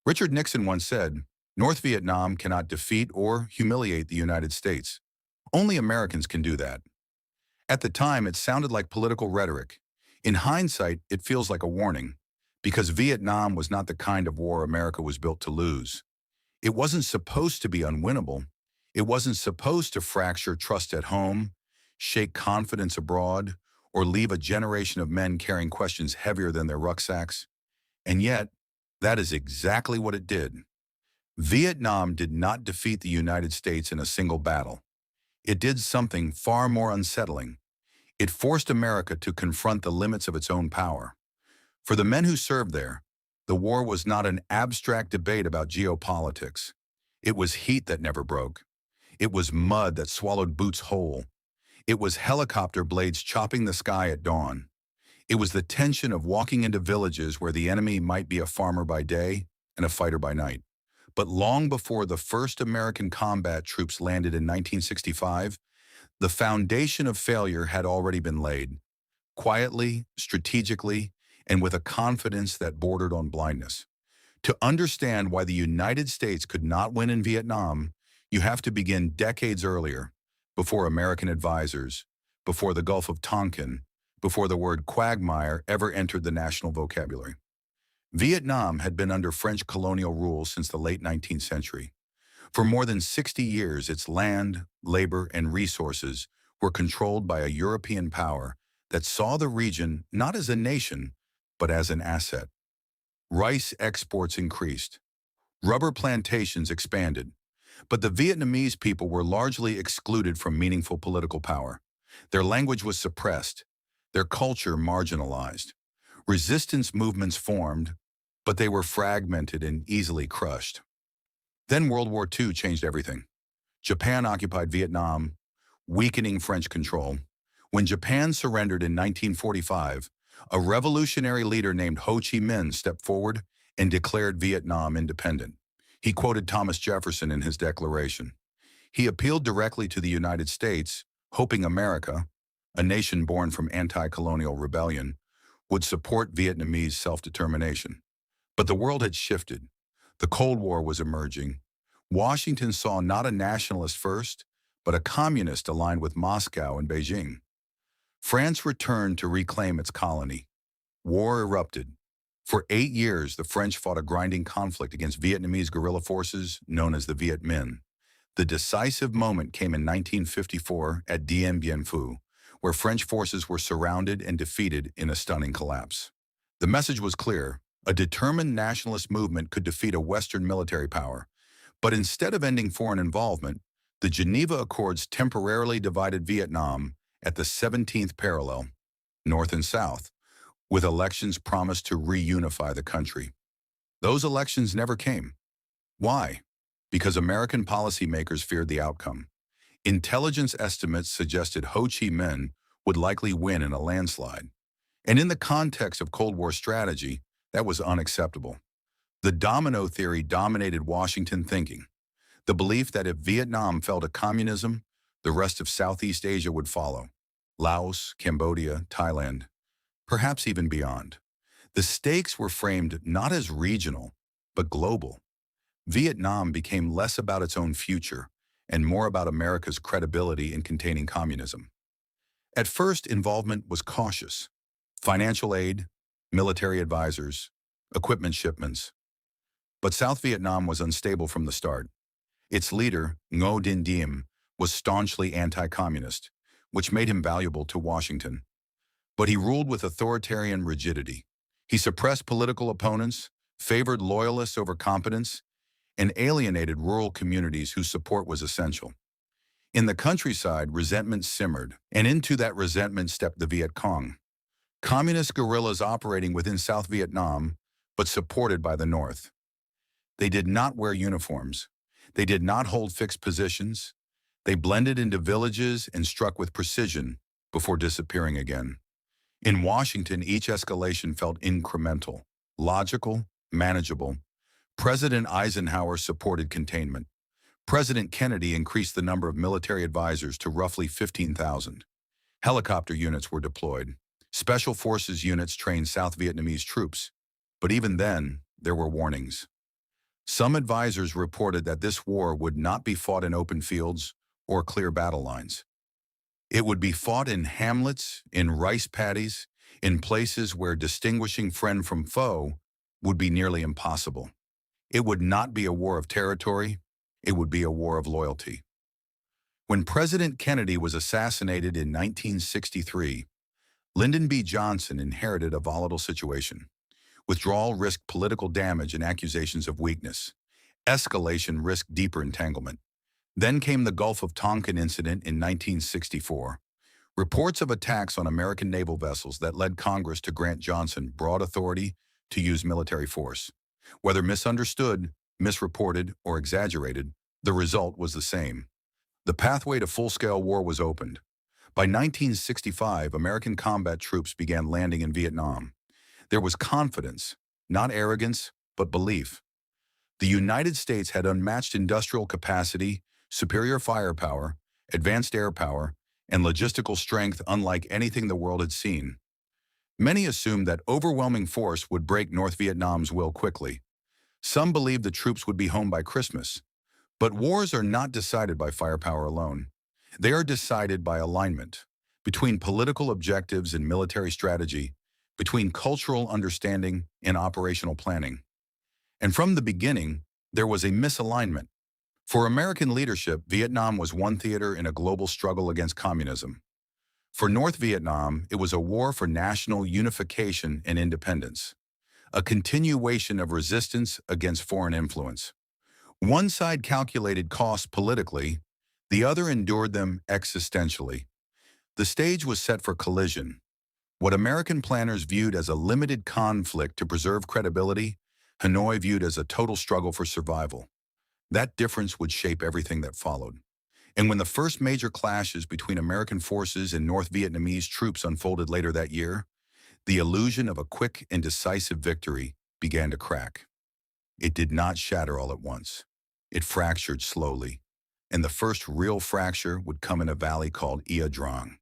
Richard Nixon once said, "North Vietnam cannot defeat or humiliate the United States. Only Americans can do that." At the time, it sounded like political rhetoric. In hindsight, it feels like a warning, because Vietnam was not the kind of war America was built to lose. It wasn't supposed to be unwinnable. It wasn't supposed to fracture trust at home, shake confidence abroad, or leave a generation of men carrying questions heavier than their rucksacks. And yet, that is exactly what it did. Vietnam did not defeat the United States in a single battle. It did something far more unsettling. It forced America to confront the limits of its own power. For the men who served there, the war was not an abstract debate about geopolitics. It was heat that never broke. It was mud that swallowed boots whole. It was helicopter blades chopping the sky at dawn. It was the tension of walking into villages where the enemy might be a farmer by day and a fighter by night. But long before the first American combat troops landed in 1965, the foundation of failure had already been laid, quietly, strategically, and with a confidence that bordered on blindness. To understand why the United States could not win in Vietnam, you have to begin decades earlier, before American advisors, before the Gulf of Tonkin, before the word quagmire ever entered the national vocabulary. Vietnam had been under French colonial rule since the late 19th century. For more than 60 years, its land, labor, and resources were controlled by a European power that saw the region not as a nation, but as an asset. Rice exports increased. Rubber plantations expanded. But the Vietnamese people were largely excluded from meaningful political power. Their language was suppressed, their culture marginalized. Resistance movements formed, but they were fragmented and easily crushed. Then World War II changed everything. Japan occupied Vietnam, weakening French control. When Japan surrendered in 1945, a revolutionary leader named Ho Chi Minh stepped forward and declared Vietnam independent. He quoted Thomas Jefferson in his declaration. He appealed directly to the United States, hoping America, a nation born from anti-colonial rebellion, would support Vietnamese self-determination. But the world had shifted. The Cold War was emerging. Washington saw not a nationalist first, but a communist aligned with Moscow and Beijing. France returned to reclaim its colony. War erupted. For 8 years, the French fought a grinding conflict against Vietnamese guerrilla forces known as the Viet Minh. The decisive moment came in 1954 at Dien Bien Phu, where French forces were surrounded and defeated in a stunning collapse. The message was clear: a determined nationalist movement could defeat a Western military power. But instead of ending foreign involvement, the Geneva Accords temporarily divided Vietnam at the 17th parallel, north and south, with elections promised to reunify the country. Those elections never came. Why? Because American policymakers feared the outcome. Intelligence estimates suggested Ho Chi Minh would likely win in a landslide. And in the context of Cold War strategy, that was unacceptable. The domino theory dominated Washington thinking. The belief that if Vietnam fell to communism, the rest of Southeast Asia would follow. Laos, Cambodia, Thailand, perhaps even beyond. The stakes were framed not as regional, but global. Vietnam became less about its own future and more about America's credibility in containing communism. At first, involvement was cautious. Financial aid, military advisors, equipment shipments. But South Vietnam was unstable from the start. Its leader, Ngo Dinh Diem, was staunchly anti-communist, which made him valuable to Washington. But he ruled with authoritarian rigidity. He suppressed political opponents, favored loyalists over competence, and alienated rural communities whose support was essential. In the countryside, resentment simmered, and into that resentment stepped the Viet Cong, communist guerrillas operating within South Vietnam, but supported by the North. They did not wear uniforms. They did not hold fixed positions. They blended into villages and struck with precision before disappearing again. In Washington, each escalation felt incremental, logical, manageable. President Eisenhower supported containment. President Kennedy increased the number of military advisors to roughly 15,000. Helicopter units were deployed. Special Forces units trained South Vietnamese troops. But even then, there were warnings. Some advisors reported that this war would not be fought in open fields or clear battle lines. It would be fought in hamlets, in rice paddies, in places where distinguishing friend from foe would be nearly impossible. It would not be a war of territory, it would be a war of loyalty. When President Kennedy was assassinated in 1963, Lyndon B. Johnson inherited a volatile situation. Withdrawal risked political damage and accusations of weakness. Escalation risked deeper entanglement. Then came the Gulf of Tonkin incident in 1964. Reports of attacks on American naval vessels that led Congress to grant Johnson broad authority to use military force. Whether misunderstood, misreported, or exaggerated, the result was the same. The pathway to full-scale war was opened. By 1965, American combat troops began landing in Vietnam. There was confidence, not arrogance, but belief. The United States had unmatched industrial capacity, superior firepower, advanced air power, and logistical strength unlike anything the world had seen. Many assumed that overwhelming force would break North Vietnam's will quickly. Some believed the troops would be home by Christmas. But wars are not decided by firepower alone. They are decided by alignment between political objectives and military strategy, between cultural understanding and operational planning. And from the beginning, there was a misalignment. For American leadership, Vietnam was one theater in a global struggle against communism. For North Vietnam, it was a war for national unification and independence, a continuation of resistance against foreign influence. One side calculated costs politically, the other endured them existentially. The stage was set for collision. What American planners viewed as a limited conflict to preserve credibility, Hanoi viewed as a total struggle for survival. That difference would shape everything that followed. And when the first major clashes between American forces and North Vietnamese troops unfolded later that year, the illusion of a quick and decisive victory began to crack. It did not shatter all at once. It fractured slowly, and the first real fracture would come in a valley called Ia Drang.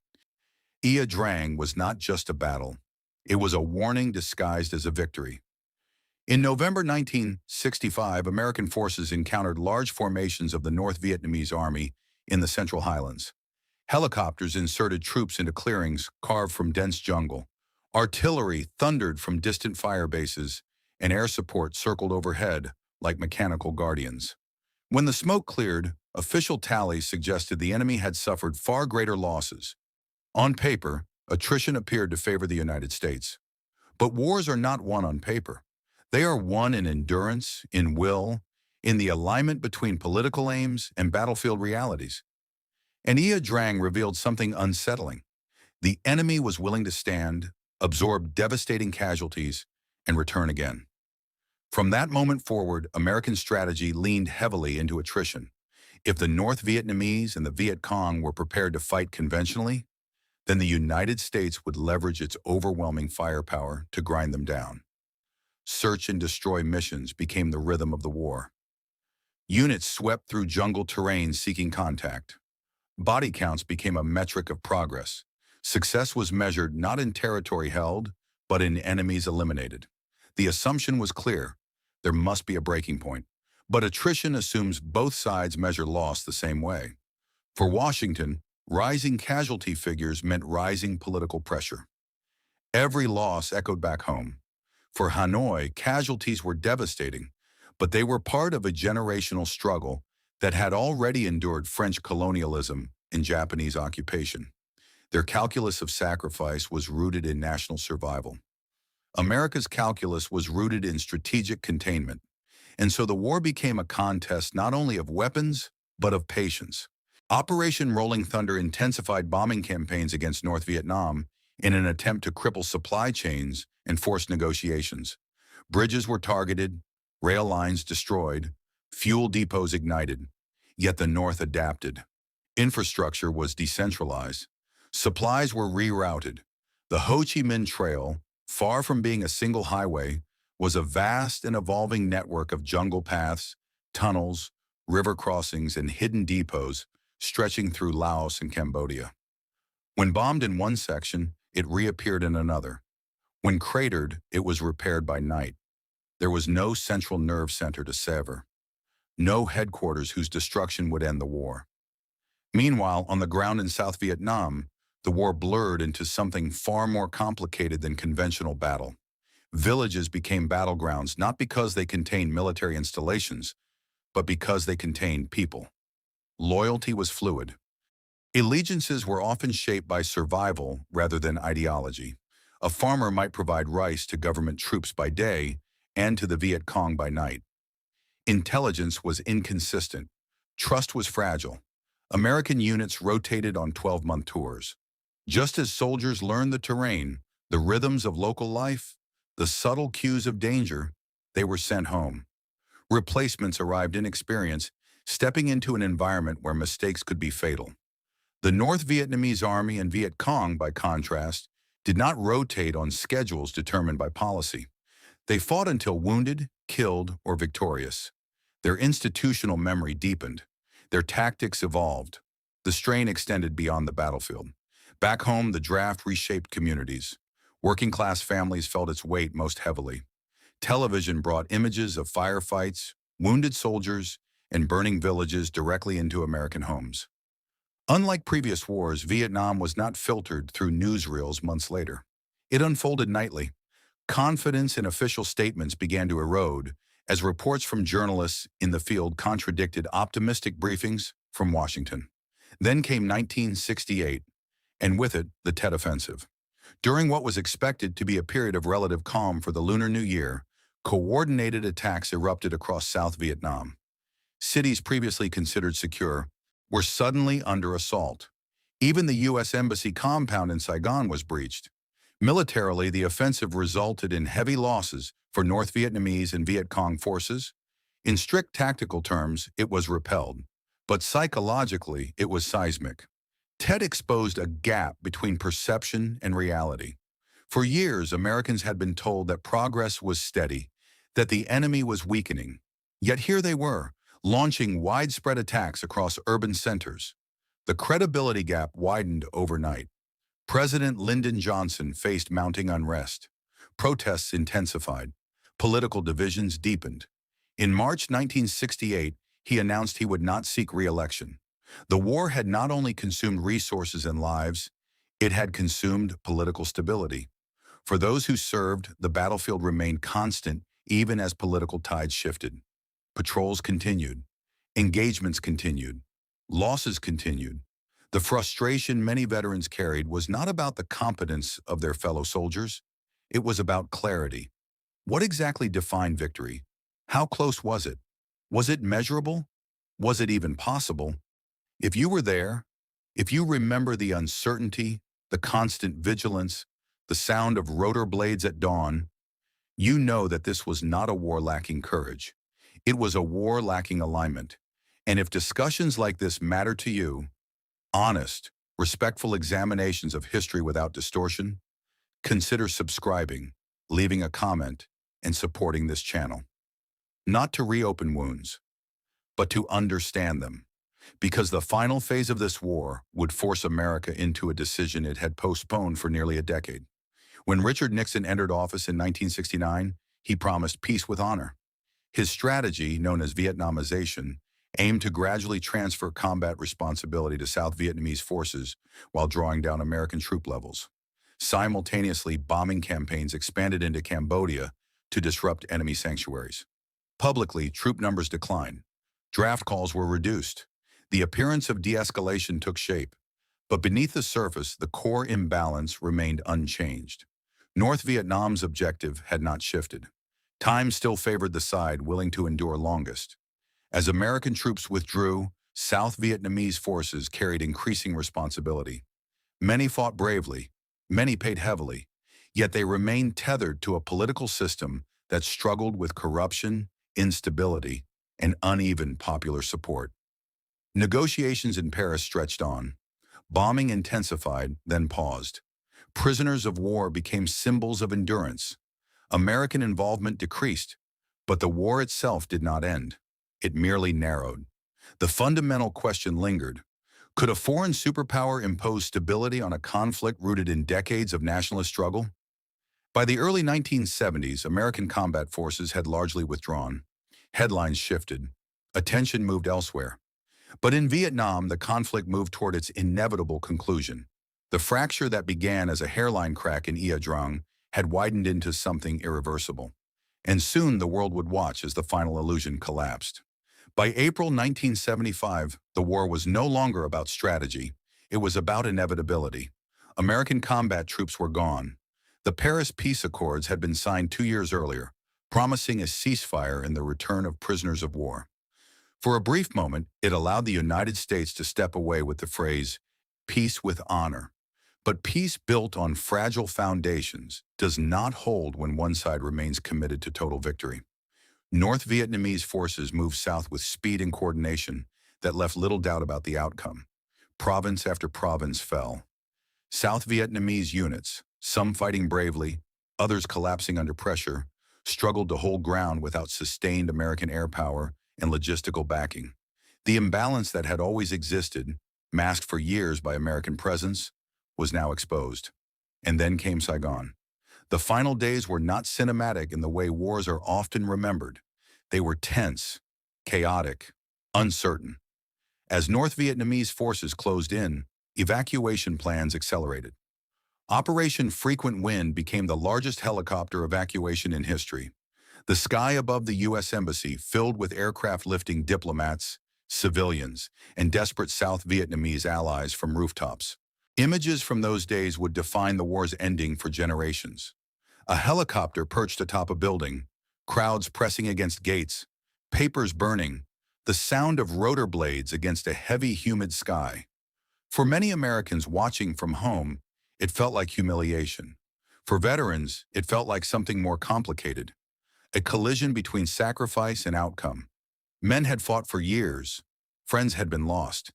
Ia Drang was not just a battle. It was a warning disguised as a victory. In November 1965, American forces encountered large formations of the North Vietnamese Army in the Central Highlands. Helicopters inserted troops into clearings carved from dense jungle. Artillery thundered from distant fire bases, and air support circled overhead like mechanical guardians. When the smoke cleared, official tallies suggested the enemy had suffered far greater losses. On paper, attrition appeared to favor the United States. But wars are not won on paper. They are won in endurance, in will, in the alignment between political aims and battlefield realities. And Ia Drang revealed something unsettling. The enemy was willing to stand, absorb devastating casualties, and return again. From that moment forward, American strategy leaned heavily into attrition. If the North Vietnamese and the Viet Cong were prepared to fight conventionally, then the United States would leverage its overwhelming firepower to grind them down. Search and destroy missions became the rhythm of the war. Units swept through jungle terrain seeking contact. Body counts became a metric of progress. Success was measured not in territory held, but in enemies eliminated. The assumption was clear. There must be a breaking point. But attrition assumes both sides measure loss the same way. For Washington, rising casualty figures meant rising political pressure. Every loss echoed back home. For Hanoi, casualties were devastating, but they were part of a generational struggle that had already endured French colonialism and Japanese occupation. Their calculus of sacrifice was rooted in national survival. America's calculus was rooted in strategic containment, and so the war became a contest not only of weapons, but of patience. Operation Rolling Thunder intensified bombing campaigns against North Vietnam in an attempt to cripple supply chains and force negotiations. Bridges were targeted, rail lines destroyed, fuel depots ignited. Yet the North adapted. Infrastructure was decentralized. Supplies were rerouted. The Ho Chi Minh Trail, far from being a single highway, was a vast and evolving network of jungle paths, tunnels, river crossings, and hidden depots stretching through Laos and Cambodia. When bombed in one section, it reappeared in another. When cratered, it was repaired by night. There was no central nerve center to sever, no headquarters whose destruction would end the war. Meanwhile, on the ground in South Vietnam, the war blurred into something far more complicated than conventional battle. Villages became battlegrounds not because they contained military installations, but because they contained people. Loyalty was fluid. Allegiances were often shaped by survival rather than ideology. A farmer might provide rice to government troops by day and to the Viet Cong by night. Intelligence was inconsistent. Trust was fragile. American units rotated on 12-month tours. Just as soldiers learned the terrain, the rhythms of local life, the subtle cues of danger, they were sent home. Replacements arrived inexperienced, stepping into an environment where mistakes could be fatal. The North Vietnamese Army and Viet Cong, by contrast, did not rotate on schedules determined by policy. They fought until wounded, killed, or victorious. Their institutional memory deepened. Their tactics evolved. The strain extended beyond the battlefield. Back home, the draft reshaped communities. Working-class families felt its weight most heavily. Television brought images of firefights, wounded soldiers, and burning villages directly into American homes. Unlike previous wars, Vietnam was not filtered through newsreels months later. It unfolded nightly. Confidence in official statements began to erode as reports from journalists in the field contradicted optimistic briefings from Washington. Then came 1968, and with it, the Tet Offensive. During what was expected to be a period of relative calm for the Lunar New Year, coordinated attacks erupted across South Vietnam. Cities previously considered secure were suddenly under assault. Even the U.S. Embassy compound in Saigon was breached. Militarily, the offensive resulted in heavy losses for North Vietnamese and Viet Cong forces. In strict tactical terms, it was repelled, but psychologically, it was seismic. Tet exposed a gap between perception and reality. For years, Americans had been told that progress was steady, that the enemy was weakening. Yet here they were, launching widespread attacks across urban centers. The credibility gap widened overnight. President Lyndon Johnson faced mounting unrest. Protests intensified. Political divisions deepened. In March 1968, he announced he would not seek re-election. The war had not only consumed resources and lives, it had consumed political stability. For those who served, the battlefield remained constant even as political tides shifted. Patrols continued. Engagements continued. Losses continued. The frustration many veterans carried was not about the competence of their fellow soldiers. It was about clarity. What exactly defined victory? How close was it? Was it measurable? Was it even possible? If you were there, if you remember the uncertainty, the constant vigilance, the sound of rotor blades at dawn, you know that this was not a war lacking courage. It was a war lacking alignment. And if discussions like this matter to you, honest, respectful examinations of history without distortion, consider subscribing, leaving a comment, and supporting this channel. Not to reopen wounds, but to understand them. Because the final phase of this war would force America into a decision it had postponed for nearly a decade. When Richard Nixon entered office in 1969, he promised peace with honor. His strategy, known as Vietnamization, aimed to gradually transfer combat responsibility to South Vietnamese forces while drawing down American troop levels. Simultaneously, bombing campaigns expanded into Cambodia to disrupt enemy sanctuaries. Publicly, troop numbers declined. Draft calls were reduced. The appearance of de-escalation took shape. But beneath the surface, the core imbalance remained unchanged. North Vietnam's objective had not shifted. Time still favored the side willing to endure longest. As American troops withdrew, South Vietnamese forces carried increasing responsibility. Many fought bravely, many paid heavily, yet they remained tethered to a political system that struggled with corruption, instability, and uneven popular support. Negotiations in Paris stretched on. Bombing intensified, then paused. Prisoners of war became symbols of endurance. American involvement decreased, but the war itself did not end. It merely narrowed. The fundamental question lingered. Could a foreign superpower impose stability on a conflict rooted in decades of nationalist struggle? By the early 1970s, American combat forces had largely withdrawn. Headlines shifted. Attention moved elsewhere. But in Vietnam, the conflict moved toward its inevitable conclusion. The fracture that began as a hairline crack in Ia Drang had widened into something irreversible. And soon the world would watch as the final illusion collapsed. By April 1975, the war was no longer about strategy. It was about inevitability. American combat troops were gone. The Paris Peace Accords had been signed 2 years earlier, promising a ceasefire and the return of prisoners of war. For a brief moment, it allowed the United States to step away with the phrase, peace with honor. But peace built on fragile foundations does not hold when one side remains committed to total victory. North Vietnamese forces moved south with speed and coordination that left little doubt about the outcome. Province after province fell. South Vietnamese units, some fighting bravely, others collapsing under pressure, struggled to hold ground without sustained American air power and logistical backing. The imbalance that had always existed, masked for years by American presence, was now exposed. And then came Saigon. The final days were not cinematic in the way wars are often remembered. They were tense, chaotic, uncertain. As North Vietnamese forces closed in, evacuation plans accelerated. Operation Frequent Wind became the largest helicopter evacuation in history. The sky above the U.S. Embassy filled with aircraft lifting diplomats, civilians, and desperate South Vietnamese allies from rooftops. Images from those days would define the war's ending for generations. A helicopter perched atop a building, crowds pressing against gates, papers burning, the sound of rotor blades against a heavy, humid sky. For many Americans watching from home, it felt like humiliation. For veterans, it felt like something more complicated. A collision between sacrifice and outcome. Men had fought for years. Friends had been lost.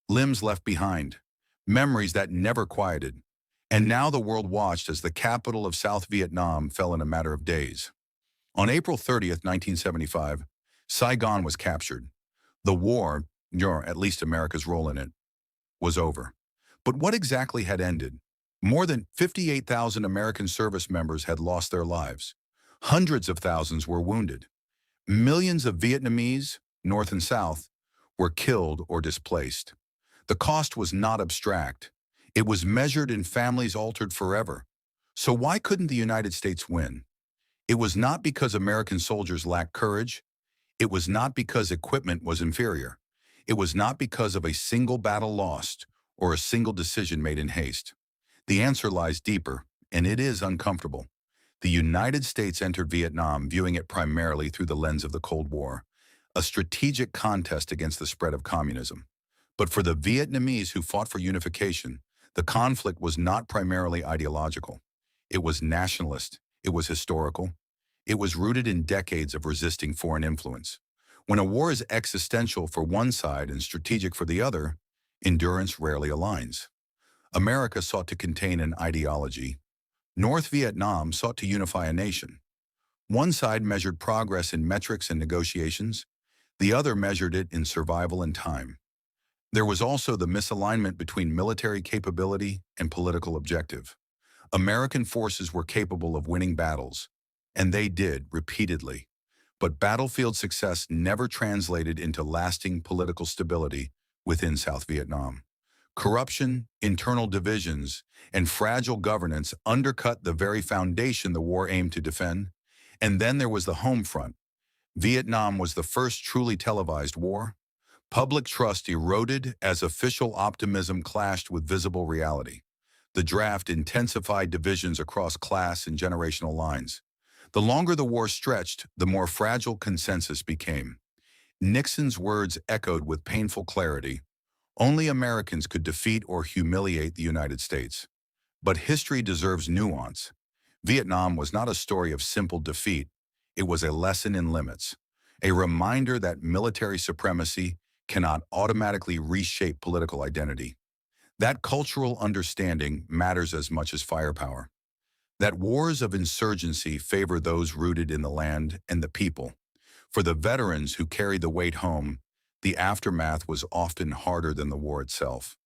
Limbs left behind. Memories that never quieted. And now the world watched as the capital of South Vietnam fell in a matter of days. On April 30th, 1975, Saigon was captured. The war, or at least America's role in it, was over. But what exactly had ended? More than 58,000 American service members had lost their lives. Hundreds of thousands were wounded. Millions of Vietnamese, North and South, were killed or displaced. The cost was not abstract. It was measured in families altered forever. So why couldn't the United States win? It was not because American soldiers lacked courage. It was not because equipment was inferior. It was not because of a single battle lost or a single decision made in haste. The answer lies deeper, and it is uncomfortable. The United States entered Vietnam viewing it primarily through the lens of the Cold War, a strategic contest against the spread of communism. But for the Vietnamese who fought for unification, the conflict was not primarily ideological. It was nationalist. It was historical. It was rooted in decades of resisting foreign influence. When a war is existential for one side and strategic for the other, endurance rarely aligns. America sought to contain an ideology. North Vietnam sought to unify a nation. One side measured progress in metrics and negotiations. The other measured it in survival and time. There was also the misalignment between military capability and political objective. American forces were capable of winning battles, and they did repeatedly. But battlefield success never translated into lasting political stability within South Vietnam. Corruption, internal divisions, and fragile governance undercut the very foundation the war aimed to defend. And then there was the home front. Vietnam was the first truly televised war. Public trust eroded as official optimism clashed with visible reality. The draft intensified divisions across class and generational lines. The longer the war stretched, the more fragile consensus became. Nixon's words echoed with painful clarity. Only Americans could defeat or humiliate the United States. But history deserves nuance. Vietnam was not a story of simple defeat. It was a lesson in limits, a reminder that military supremacy cannot automatically reshape political identity. That cultural understanding matters as much as firepower. That wars of insurgency favor those rooted in the land and the people. For the veterans who carried the weight home, the aftermath was often harder than the war itself.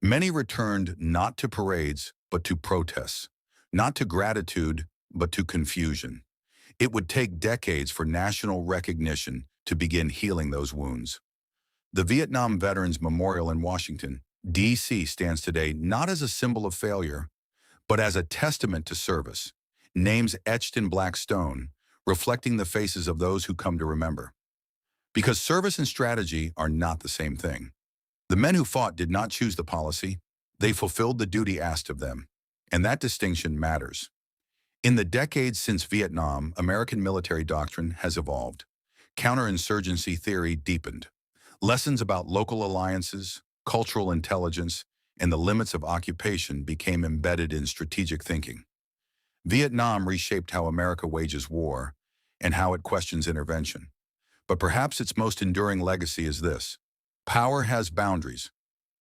Many returned not to parades, but to protests, not to gratitude, but to confusion. It would take decades for national recognition to begin healing those wounds. The Vietnam Veterans Memorial in Washington, D.C. stands today not as a symbol of failure, but as a testament to service. Names etched in black stone, reflecting the faces of those who come to remember. Because service and strategy are not the same thing. The men who fought did not choose the policy, they fulfilled the duty asked of them. And that distinction matters. In the decades since Vietnam, American military doctrine has evolved. Counterinsurgency theory deepened. Lessons about local alliances, cultural intelligence, and the limits of occupation became embedded in strategic thinking. Vietnam reshaped how America wages war and how it questions intervention. But perhaps its most enduring legacy is this: power has boundaries.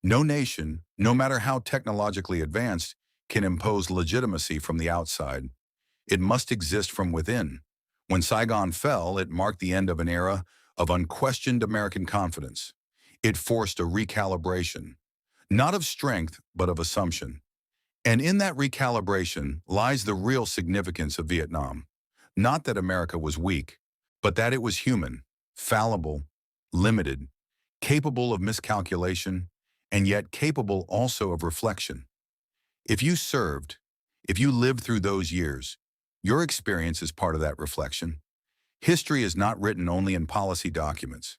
No nation, no matter how technologically advanced, can impose legitimacy from the outside. It must exist from within. When Saigon fell, it marked the end of an era of unquestioned American confidence. It forced a recalibration, not of strength, but of assumption. And in that recalibration lies the real significance of Vietnam. Not that America was weak, but that it was human, fallible, limited, capable of miscalculation, and yet capable also of reflection. If you served, if you lived through those years, your experience is part of that reflection. History is not written only in policy documents.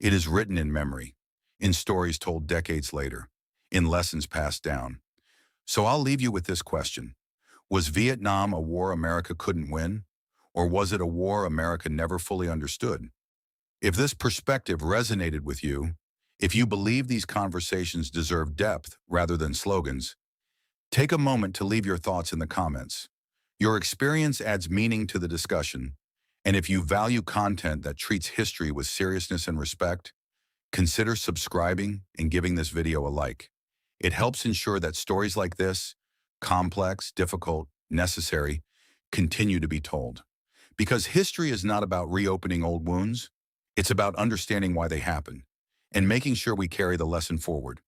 It is written in memory, in stories told decades later, in lessons passed down. So I'll leave you with this question. Was Vietnam a war America couldn't win? Or was it a war America never fully understood? If this perspective resonated with you, if you believe these conversations deserve depth rather than slogans, take a moment to leave your thoughts in the comments. Your experience adds meaning to the discussion, and if you value content that treats history with seriousness and respect, consider subscribing and giving this video a like. It helps ensure that stories like this, complex, difficult, necessary, continue to be told. Because history is not about reopening old wounds, it's about understanding why they happened and making sure we carry the lesson forward.